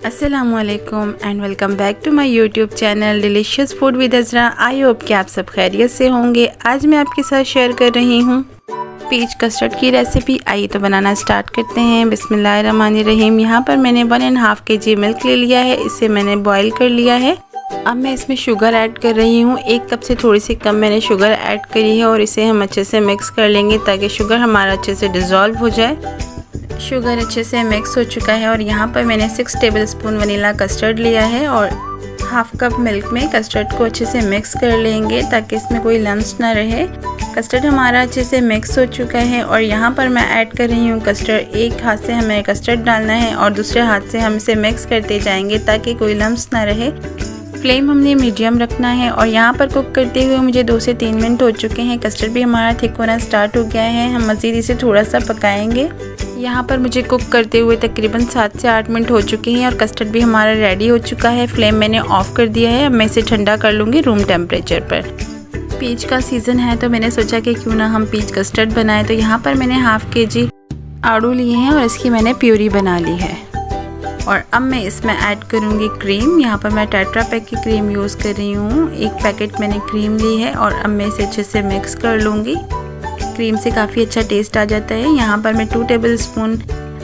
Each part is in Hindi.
अस्सलामुअलैकुम and welcome back to my YouTube channel delicious food with Azra. I hope कि आप सब खैरियत से होंगे। आज मैं आपके साथ शेयर कर रही हूँ पीच कस्टर्ड की रेसिपी। आइए तो बनाना स्टार्ट करते हैं। बिस्मिल्लाहिर्रहमानिर्रहीम। यहाँ पर मैंने 1.5 kg मिल्क ले लिया है। इसे मैंने बॉईल कर लिया है। अब मैं इसमें शुगर ऐड कर रही हूँ। 1 कप से थोड़ी सी कम मैंने शुगर ऐड करी है और इसे हम अच्छे से मिक्स कर लेंगे ताकि शुगर हमारा अच्छे से डिज़ोल्व हो जाए। शुगर अच्छे से मिक्स हो चुका है और यहाँ पर मैंने 6 टेबलस्पून वनीला कस्टर्ड लिया है और हाफ कप मिल्क में कस्टर्ड को अच्छे से मिक्स कर लेंगे ताकि इसमें कोई लम्स ना रहे। कस्टर्ड हमारा अच्छे से मिक्स हो चुका है और यहाँ पर मैं ऐड कर रही हूँ कस्टर्ड। एक हाथ से हमें कस्टर्ड डालना है और दूसरे हाथ से हम इसे मिक्स करते जाएंगे ताकि कोई लम्स ना रहे। फ्लेम हमने मीडियम रखना है और यहाँ पर कुक करते हुए मुझे 2 से 3 मिनट हो चुके हैं। कस्टर्ड भी हमारा थिक होना स्टार्ट हो गया है। हम मज़ीद इसे थोड़ा सा पकाएंगे। यहाँ पर मुझे कुक करते हुए तकरीबन 7 से 8 मिनट हो चुके हैं और कस्टर्ड भी हमारा रेडी हो चुका है। फ्लेम मैंने ऑफ़ कर दिया है। अब मैं इसे ठंडा कर लूँगी रूम टेम्परेचर पर। पीच का सीज़न है तो मैंने सोचा कि क्यों ना हम पीच कस्टर्ड बनाएं। तो यहाँ पर मैंने हाफ kg आड़ू लिए हैं और इसकी मैंने प्यूरी बना ली है। और अब मैं इसमें ऐड करूँगी क्रीम। यहाँ पर मैं टेट्रा पैक की क्रीम यूज़ कर रही हूँ। 1 पैकेट मैंने क्रीम ली है और अब मैं इसे अच्छे से मिक्स कर लूँगी। क्रीम से काफ़ी अच्छा टेस्ट आ जाता है। यहाँ पर मैं 2 टेबलस्पून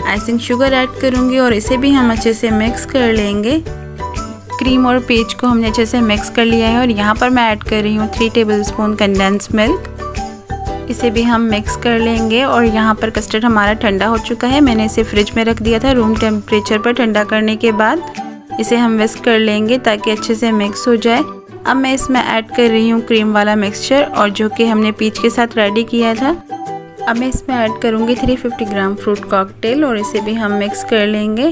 आइसिंग शुगर ऐड करूँगी और इसे भी हम अच्छे से मिक्स कर लेंगे। क्रीम और पेज को हमने अच्छे से मिक्स कर लिया है और यहाँ पर मैं ऐड कर रही हूँ 3 टेबलस्पून कंडेंस मिल्क। इसे भी हम मिक्स कर लेंगे और यहाँ पर कस्टर्ड हमारा ठंडा हो चुका है। मैंने इसे फ्रिज में रख दिया था रूम टेम्परेचर पर। ठंडा करने के बाद इसे हम विस्क कर लेंगे ताकि अच्छे से मिक्स हो जाए। अब मैं इसमें ऐड कर रही हूँ क्रीम वाला मिक्सचर और जो कि हमने पीच के साथ रेडी किया था। अब मैं इसमें ऐड करूँगी 350 ग्राम फ्रूट कॉकटेल और इसे भी हम मिक्स कर लेंगे।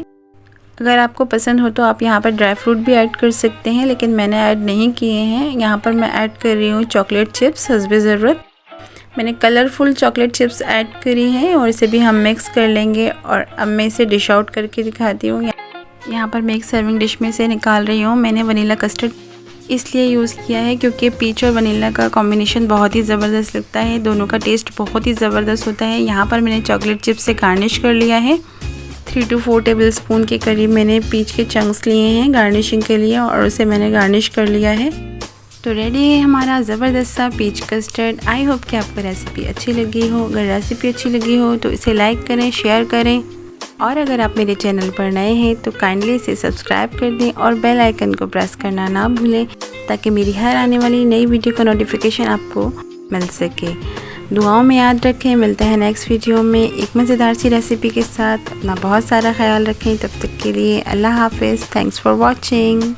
अगर आपको पसंद हो तो आप यहाँ पर ड्राई फ्रूट भी ऐड कर सकते हैं, लेकिन मैंने ऐड नहीं किए हैं। यहाँ पर मैं ऐड कर रही हूँ चॉकलेट चिप्स हस्बे ज़रूरत। मैंने कलरफुल चॉकलेट चिप्स ऐड करी हैं और इसे भी हम मिक्स कर लेंगे। और अब मैं इसे डिश आउट करके दिखाती हूँ। यहाँ पर मैं एक सर्विंग डिश में से निकाल रही हूँ। मैंने वनीला कस्टर्ड इसलिए यूज़ किया है क्योंकि पीच और वनीला का कॉम्बिनेशन बहुत ही ज़बरदस्त लगता है। दोनों का टेस्ट बहुत ही ज़बरदस्त होता है। यहाँ पर मैंने चॉकलेट चिप्स से गार्निश कर लिया है। 3 to 4 टेबलस्पून के करीब मैंने पीच के चंक्स लिए हैं गार्निशिंग के लिए और उसे मैंने गार्निश कर लिया है। तो रेडी है हमारा ज़बरदस्त सा पीच कस्टर्ड। आई होप कि आपको रेसिपी अच्छी लगी हो। अगर रेसिपी अच्छी लगी हो तो इसे लाइक करें, शेयर करें और अगर आप मेरे चैनल पर नए हैं तो काइंडली इसे सब्सक्राइब कर दें और बेल आइकन को प्रेस करना ना भूलें ताकि मेरी हर आने वाली नई वीडियो का नोटिफिकेशन आपको मिल सके। दुआओं में याद रखें। मिलते हैं नेक्स्ट वीडियो में एक मज़ेदार सी रेसिपी के साथ। अपना बहुत सारा ख्याल रखें। तब तक के लिए अल्लाह हाफ़िज़। Thanks for watching.